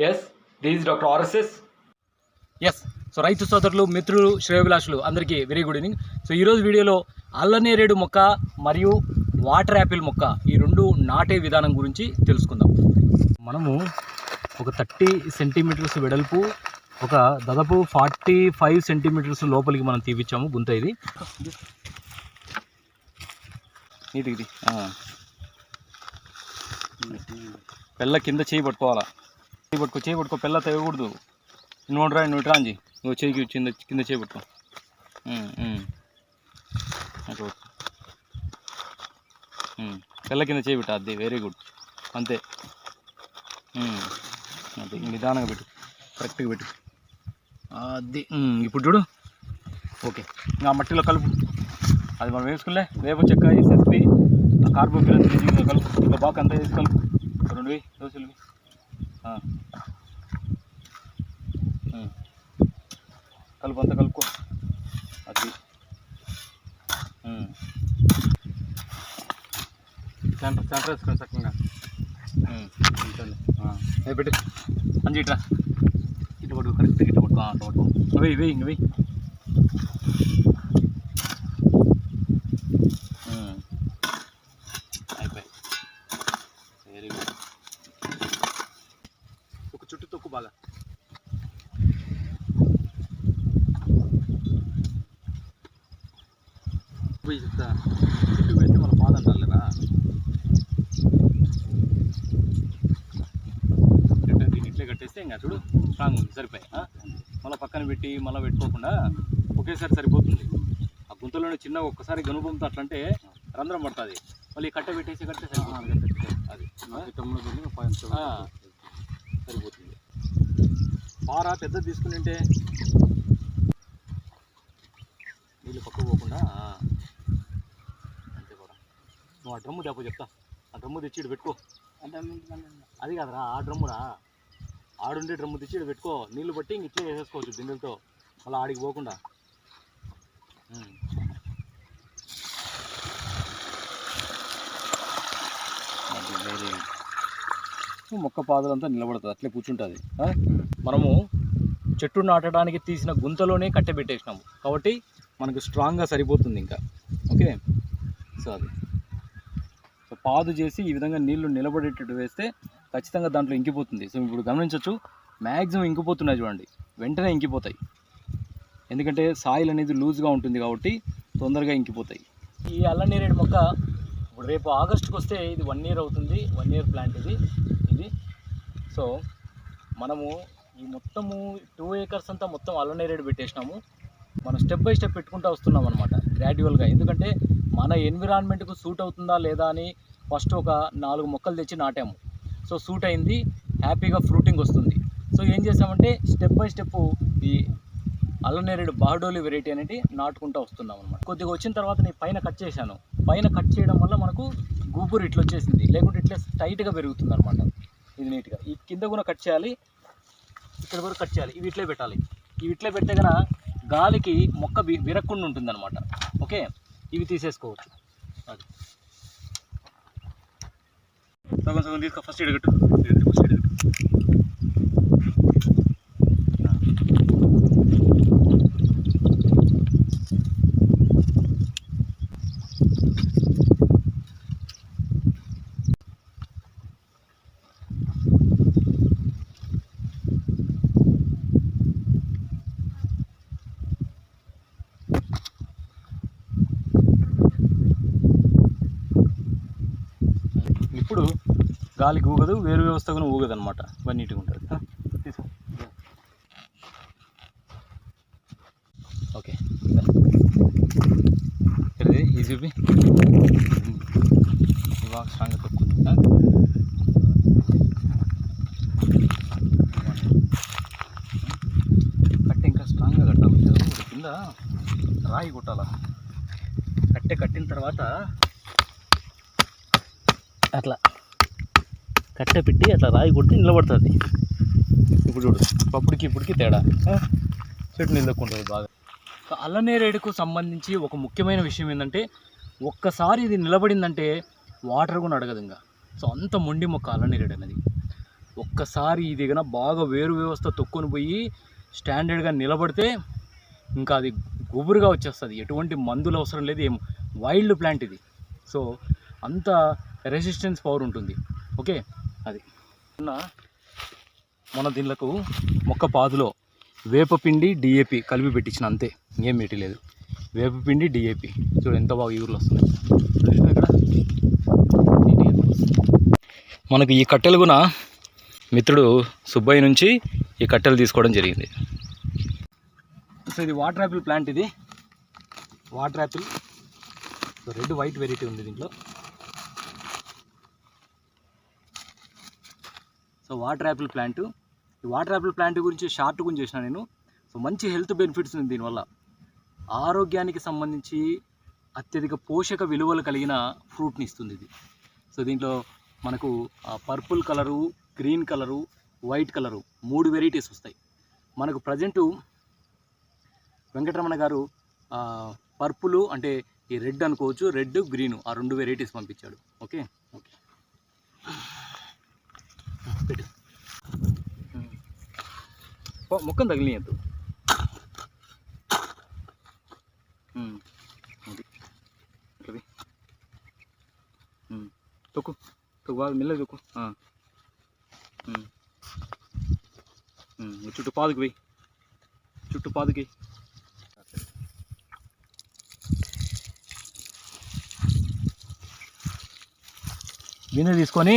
Yes, this is Dr. RSS. Yes, so రైతు సోదరులు మిత్రులు శ్రేయోభిలాషులు అందరికీ వెరీ గుడ్ ఈవినింగ్. సో ఈరోజు వీడియోలో అల్లనేరేడు మొక్క మరియు వాటర్ యాపిల్ మొక్క ఈ రెండు నాటే విధానం గురించి తెలుసుకుందాం. మనము ఒక 30 సెంటీమీటర్స్ వెడల్పు ఒక దాదాపు 45 సెంటీమీటర్స్ లోపలికి మనం తీపిచ్చాము గుంత. ఇది ఇది పెళ్ళ కింద చేయి పట్టుకోవాలా, చేయి పట్టుకో పెళ్ళ తెగకూడదు. నువ్వు రాంజీ నువ్వు చేయికి కింద చేయి పట్టుకో. పెళ్ళ కింద చేయి పెట్టు, అది వెరీ గుడ్, అంతే. అది నిదానంగా పెట్టు, కరెక్ట్గా పెట్టు, అది. ఇప్పుడు చూడు, ఓకే. ఇంకా మట్టిలో కలుపు, అది మనం వేసుకులే వేప చెక్క సెప్పి కార్బోఫిల్ కలుపు, ఇంకా బాగా అంతా వేసి కలుపు. 2 దోశలు కలుపు, అంతా కలుపుకో, అది. సెంటర్ వేసుకోండి చక్కగా. పెట్టు అంజి, ఇట్రా ఇటు పట్టుకో, కరెక్ట్గా ఇటు పట్టుకో, అట్లా పట్టుకో. వెయ్యి ఇంక వెయ్యి. అయిపోయి, వెరీ గుడ్. ఒక చుట్టూ తొక్కు బాగా. పోయి చెప్తా, చుట్టూ పెడితే మన పాద అంటారు లేదా. దీన్ని ఇట్లే కట్టేస్తే ఇంకా చూడు స్ట్రాంగ్ ఉంది, సరిపోయి. మళ్ళీ పక్కన పెట్టి మళ్ళీ పెట్టుకోకుండా ఒకేసారి సరిపోతుంది. ఆ గుంతలోనే చిన్న ఒక్కసారి గనుబంతో అట్లంటే రంధ్రం పడుతుంది, మళ్ళీ కట్టె పెట్టేసి కట్టే సరిపోతుంది. అది సరిపోతుంది. పార పెద్దది తీసుకుని ఉంటే నీళ్ళు పక్కకు పోకుండా అంతే కూడా. నువ్వు ఆ డ్రమ్ము తేపో చెప్తా, ఆ డ్రమ్ము తెచ్చి ఇటు పెట్టుకో. అది కాదురా, ఆ డ్రమ్మురా, ఆడుండే డ్రమ్ము తెచ్చి ఇటు పెట్టుకో. నీళ్ళు బట్టి ఇంక ఇట్లే వేసేసుకోవచ్చు బిందెలతో, అలా ఆడికి పోకుండా. మొక్క పాదులంతా నిలబడుతుంది, అట్లే కూర్చుంటుంది. మనము చెట్టు నాటడానికి తీసిన గుంతలోనే కట్టెబెట్టేసినాము కాబట్టి మనకు స్ట్రాంగ్గా సరిపోతుంది ఇంకా. ఓకే, సో అది. సో పాదు చేసి ఈ విధంగా నీళ్లు నిలబడేటట్టు వేస్తే ఖచ్చితంగా దాంట్లో ఇంకిపోతుంది. సో ఇప్పుడు గమనించవచ్చు, మ్యాక్సిమం ఇంకిపోతున్నాయి చూడండి, వెంటనే ఇంకిపోతాయి. ఎందుకంటే సాయిల్ అనేది లూజ్గా ఉంటుంది కాబట్టి తొందరగా ఇంకిపోతాయి. ఈ అల్లనేరేడు మొక్క ఇప్పుడు రేపు ఆగస్టుకి వస్తే ఇది 1 year అవుతుంది. 1 year ప్లాంట్ ఇది. సో మనము ఈ మొత్తము 2 acres అంతా మొత్తం అల్లనేరేడు పెట్టేసినాము. మనం స్టెప్ బై స్టెప్ పెట్టుకుంటూ వస్తున్నాం అనమాట, గ్రాడ్యువల్గా. ఎందుకంటే మన ఎన్విరాన్మెంట్కు సూట్ అవుతుందా లేదా అని ఫస్ట్ ఒక 4 మొక్కలు తెచ్చి నాటాము. సో సూట్ అయింది, హ్యాపీగా ఫ్రూటింగ్ వస్తుంది. సో ఏం చేసామంటే స్టెప్ బై స్టెప్ ఈ అల్లనేరేడు బాహడోలి వెరైటీ అనేది నాటుకుంటూ వస్తున్నాం అనమాట. కొద్దిగా వచ్చిన తర్వాత నేను పైన కట్ చేశాను. పైన కట్ చేయడం వల్ల మనకు గూబూరు ఇట్లా వచ్చేసింది, లేకుంటే ఇట్లా టైట్గా పెరుగుతుంది అనమాట. ఇది నీట్గా ఈ కింద కూడా కట్ చేయాలి, ఇక్కడ కూడా కట్ చేయాలి. ఇవి ఇట్లే పెట్టాలి. ఇవి ఇట్లే పెడితే కన్నా గాలికి మొక్క విరక్కుండా ఉంటుంది అనమాట. ఓకే, ఇవి తీసేసుకోవచ్చు. అది సగం సగం తీసుకో. ఫస్ట్ ఇడగట్టు, ఫస్ట్ ఇడగట్టు. ఇప్పుడు గాలికి ఊగదు, వేరు వ్యవస్థ కూడా ఊగదు అనమాట, బాగా నీట్గా ఉంటుంది. తీసుకో. ఓకే, ఇది చూపి బాగా స్ట్రాంగ్గా తక్కువ. కట్టె ఇంకా స్ట్రాంగ్గా కట్టాలి, కింద రాయి కొట్టాల. కట్టె కట్టిన తర్వాత అట్లా కట్టె పెట్టి అట్లా రాయి కొట్టి నిలబడుతుంది. ఇప్పుడు చూడు, ఇప్పటికి తేడా, చెట్టు నిలదక్కుంటుంది బాగా. అల్లనేరేడుకు సంబంధించి ఒక ముఖ్యమైన విషయం ఏంటంటే, ఒక్కసారి ఇది నిలబడిందంటే వాటర్ కూడా అడగదు ఇంకా. సో అంత మొండి మొక్క అల్లనేరేడు అనేది. ఒక్కసారి ఇది కన్నా బాగా వేరు వ్యవస్థ తొక్కుని పోయి స్టాండర్డ్గా నిలబడితే ఇంకా అది గుబురుగా వచ్చేస్తుంది. ఎటువంటి మందులు అవసరం లేదు, ఏం వైల్డ్ ప్లాంట్ ఇది. సో అంత రెసిస్టెన్స్ పవర్ ఉంటుంది. ఓకే, అది మన దీనికి మొక్క పాదులో వేపపిండి డిఏపి కలిపి పెట్టించిన, అంతే, ఏం పెట్టలేదు. వేపపిండి డిఏపి చూడు ఎంత బాగా యూర్లు వస్తుంది. ఇక్కడ మనకు ఈ కట్టెలు కూడా మిత్రుడు సుబ్బయ్య నుంచి ఈ కట్టెలు తీసుకోవడం జరిగింది. సో ఇది వాటర్ యాపిల్ ప్లాంట్, ఇది water Apple. So red white variety ఉంది దీంట్లో. సో వాటర్ యాపిల్ ప్లాంట్, ఈ వాటర్ యాపిల్ ప్లాంట్ గురించి షార్ట్ గురించి చేసిన నేను. సో మంచి హెల్త్ బెనిఫిట్స్ ఉంది దీనివల్ల. ఆరోగ్యానికి సంబంధించి అత్యధిక పోషక విలువలు కలిగిన ఫ్రూట్ని ఇస్తుంది ఇది. సో దీంట్లో మనకు purple colour, green colour, white colour 3 varieties వస్తాయి. మనకు ప్రజెంటు వెంకటరమణ గారు పర్పుల్ అంటే ఈ రెడ్ అనుకోవచ్చు, రెడ్ గ్రీను ఆ 2 వెరైటీస్ పంపించాడు. ఓకే ఓకే పెట్టు, మొక్కను తగిలియద్దు. తొక్కు తొక్కు బాగా మెల్లగా తొక్కు. చుట్టూ పాదుకు పోయి, చుట్టూ పాదుకి. గిన్నె తీసుకొని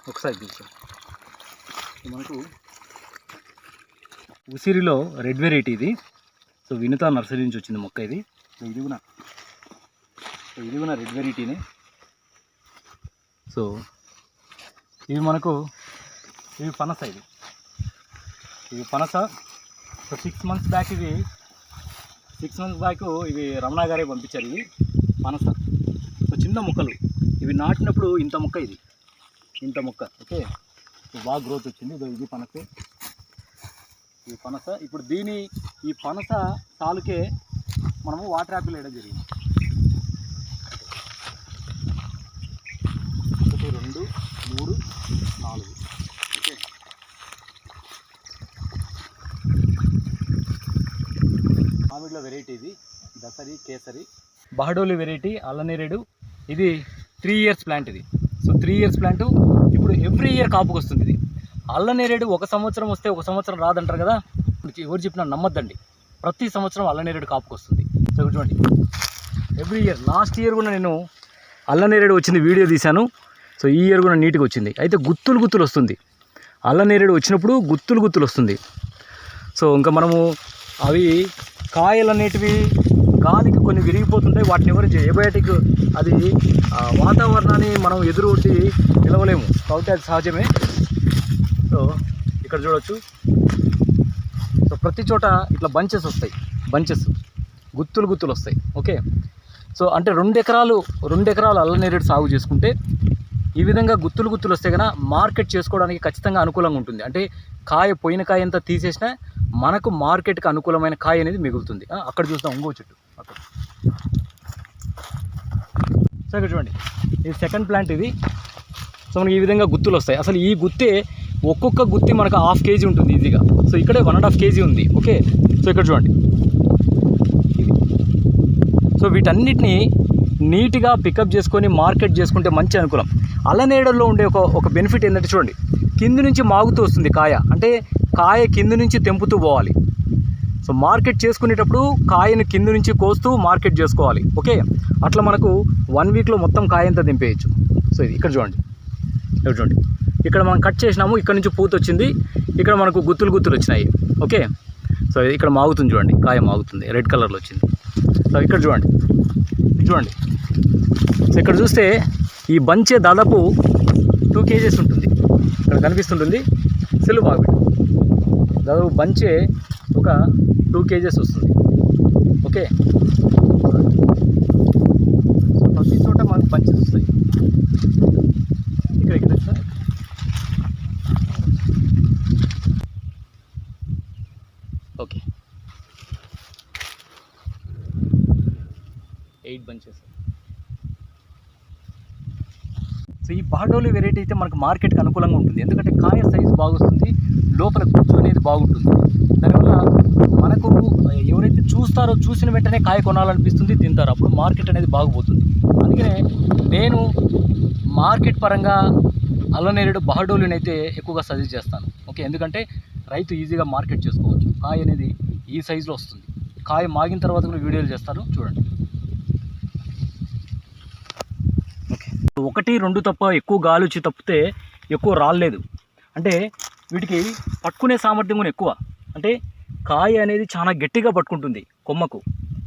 ఒకసారి తీసుకో. మనకు ఉసిరిలో రెడ్ వెరైటీ ఇది. సో వినుత నర్సరీ నుంచి వచ్చింది మొక్క ఇది. సో ఇది కూడా రెడ్ వెరైటీనే. సో ఇవి మనకు ఇవి పనస, ఇవి పనస. సో 6 months బ్యాక్ ఇవి రమణ గారే పంపించారు. ఇవి పనస. సో చిన్న మొక్కలు ఇవి, నాటినప్పుడు ఇంత మొక్క, ఇంత మొక్క. ఓకే, బాగా గ్రోత్ వచ్చింది. ఇది పనసే, ఇది పనస. ఇప్పుడు ఈ పనస తాలుకే మనము వాటర్ యాపిల్ వేయడం జరిగింది. 1 2 3 4. ఓకే, మామిడిలో వెరైటీ ఇది దసరి, కేసరి. బహడోలి వెరైటీ అల్లనేరేడు. ఇది 3 years ప్లాంట్ ఇది. So 3 years plant. ఇప్పుడు ఎవ్రీ ఇయర్ కాపుకి వస్తుంది ఇది. అల్లనేరేడు 1 సంవత్సరం వస్తే 1 సంవత్సరం రాదంటారు కదా, ఎవరు చెప్పినా నమ్మద్దండి. ప్రతి సంవత్సరం అల్లనేరేడు కాపుకి వస్తుంది. సో చూడండి, ఎవ్రీ ఇయర్. లాస్ట్ ఇయర్ కూడా నేను అల్లనేరేడు వచ్చింది వీడియో తీశాను. సో ఈ ఇయర్ కూడా నీట్గా వచ్చింది. అయితే గుత్తులు వస్తుంది. అల్లనేరేడు వచ్చినప్పుడు గుత్తులు వస్తుంది. సో ఇంకా మనము అవి కాయలు అనేటివి గాలికి కొన్ని విరిగిపోతుంటాయి. వాటిని ఎవరు ఏబయాటిక్, అది వాతావరణాన్ని మనం ఎదురొడ్డి నిలవలేము, కాబట్టి అది సహజమే. సో ఇక్కడ చూడవచ్చు. సో ప్రతి చోట ఇట్లా బంచెస్ వస్తాయి, గుత్తులు వస్తాయి. ఓకే, సో అంటే 2 ఎకరాలు అల్లనేరేడు సాగు చేసుకుంటే ఈ విధంగా గుత్తులు వస్తే కన్నా మార్కెట్ చేసుకోవడానికి ఖచ్చితంగా అనుకూలంగా ఉంటుంది. అంటే పోయిన కాయ అంతా తీసేసినా మనకు మార్కెట్కి అనుకూలమైన కాయ అనేది మిగులుతుంది. అక్కడ చూస్తాం ఇంకో చెట్టు అక్కడ. సో ఇక్కడ చూడండి, ఇది సెకండ్ ప్లాంట్ ఇది. సో మనకి ఈ విధంగా గుత్తులు వస్తాయి. అసలు ఈ గుత్తే ఒక్కొక్క గుత్తి మనకు 1/2 kg ఉంటుంది ఈజీగా. సో ఇక్కడే 1.5 kg ఉంది. ఓకే, సో ఇక్కడ చూడండి ఇది. సో వీటన్నిటిని నీట్గా పికప్ చేసుకొని మార్కెట్ చేసుకుంటే మంచి అనుకూలం. అల్లనేరేడులో ఉండే ఒక బెనిఫిట్ ఏంటంటే చూడండి, కింది నుంచి మాగుతూ వస్తుంది కాయ. అంటే కాయ కింది నుంచి తెంపుతూ పోవాలి. సో మార్కెట్ చేసుకునేటప్పుడు కాయను కింది నుంచి కోస్తూ మార్కెట్ చేసుకోవాలి. ఓకే, అట్లా మనకు 1 weekలో మొత్తం కాయ అంతా తెంపేయచ్చు. సో ఇది ఇక్కడ చూడండి, ఇక్కడ మనం కట్ చేసినాము, ఇక్కడ నుంచి పూత వచ్చింది, ఇక్కడ మనకు గుత్తులు వచ్చినాయి. ఓకే, సో ఇక్కడ మాగుతుంది చూడండి, కాయ మాగుతుంది, రెడ్ కలర్లో వచ్చింది. సో ఇక్కడ చూడండి. సో ఇక్కడ చూస్తే ఈ బంచే దాదాపు 2 kg ఉంటుంది. ఇక్కడ కనిపిస్తుంటుంది, సెల్లు బాగా దాదాపు బంచే ఒక 2 kg వస్తుంది. ఓకే, సో ప్రతి చోట మనకు బంచెస్ వస్తాయి. ఇక్కడ సార్ ఓకే 8 bunches. సో ఈ బహడోలి వెరైటీ అయితే మనకు మార్కెట్కి అనుకూలంగా ఉంటుంది, ఎందుకంటే కాయ సైజు బాగుంటుంది, లోపల గుజ్జు అనేది బాగుంటుంది. దానివల్ల మనకు ఎవరైతే చూస్తారో చూసిన వెంటనే కాయ కొనాలనిపిస్తుంది, తింటారు, అప్పుడు మార్కెట్ అనేది బాగుపోతుంది. అందుకనే నేను మార్కెట్ పరంగా అల్లనేరేడు బహడోలిని అయితే ఎక్కువగా సజెస్ట్ చేస్తాను. ఓకే, ఎందుకంటే రైతు ఈజీగా మార్కెట్ చేసుకోవచ్చు. కాయ అనేది ఈ సైజులో వస్తుంది. కాయ మాగిన తర్వాత కూడా వీడియోలు చేస్తారు, చూడండి. ఓకే, 1-2 తప్ప ఎక్కువ గాలి వచ్చి తప్పితే ఎక్కువ రాలేదు. అంటే వీటికి పట్టుకునే సామర్థ్యం కూడా ఎక్కువ. అంటే కాయ అనేది చాలా గట్టిగా పట్టుకుంటుంది కొమ్మకు,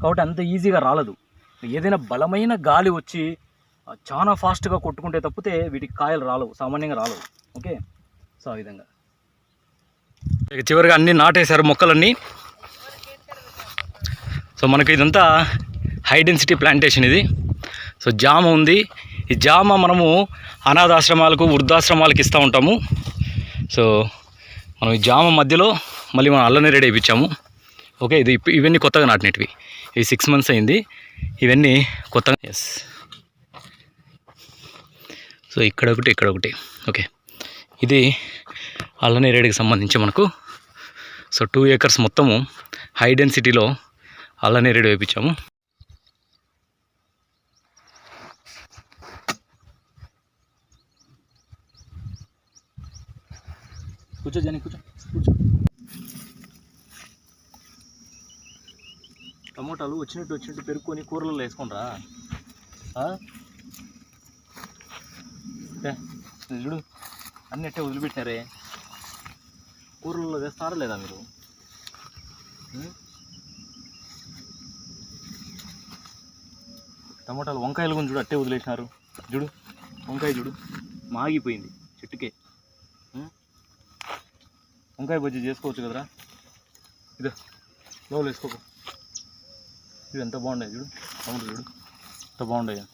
కాబట్టి అంత ఈజీగా రాలదు. ఏదైనా బలమైన గాలి వచ్చి చాలా ఫాస్ట్గా కొట్టుకుంటే తప్పితే వీటికి కాయలు రాలవు, సామాన్యంగా రాలవు. ఓకే, సో ఆ విధంగా ఇక చివరిగా అన్నీ నాటేశారు మొక్కలన్నీ. సో మనకు ఇదంతా హై డెన్సిటీ ప్లాంటేషన్ ఇది. సో జామ ఉంది. ఈ జామ మనము అనాథాశ్రమాలకు, వృద్ధాశ్రమాలకు ఇస్తూ ఉంటాము. సో మనం ఈ జామ మధ్యలో మళ్ళీ మనం అల్లనేరేడు వేయించాము. ఓకే, ఇవన్నీ కొత్తగా నాటినవి. ఇవి 6 months అయింది. ఇవన్నీ కొత్తగా. ఎస్, సో ఇక్కడ ఒకటి. ఓకే, ఇది అల్లనేరేడుకి సంబంధించి మనకు. సో 2 acres మొత్తము హై డెన్సిటీలో అల్లనేరేడు వేయించాము. కూర్చో జని, కూర్చో. టమోటాలు వచ్చినట్టు పెరుక్కొని కూరలలో వేసుకోనరా. చూడు, అన్నట్టే వదిలిపెట్టినారే. కూరలలో వేస్తారా లేదా మీరు? టమోటాలు, వంకాయలు కూడా చూడు అట్టే వదిలేసినారు. చూడు వంకాయ, చూడు మాగిపోయింది చెట్టుకే. వంకాయ బజ్జీ చేసుకోవచ్చు కదరా. ఇదో లోపల వేసుకోకు. ఇవి ఎంత బాగున్నాయి చూడు, టమాటో చూడు ఎంత బాగున్నాయి.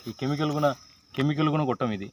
ఈ కెమికల్ కూడా కొట్టం ఇది.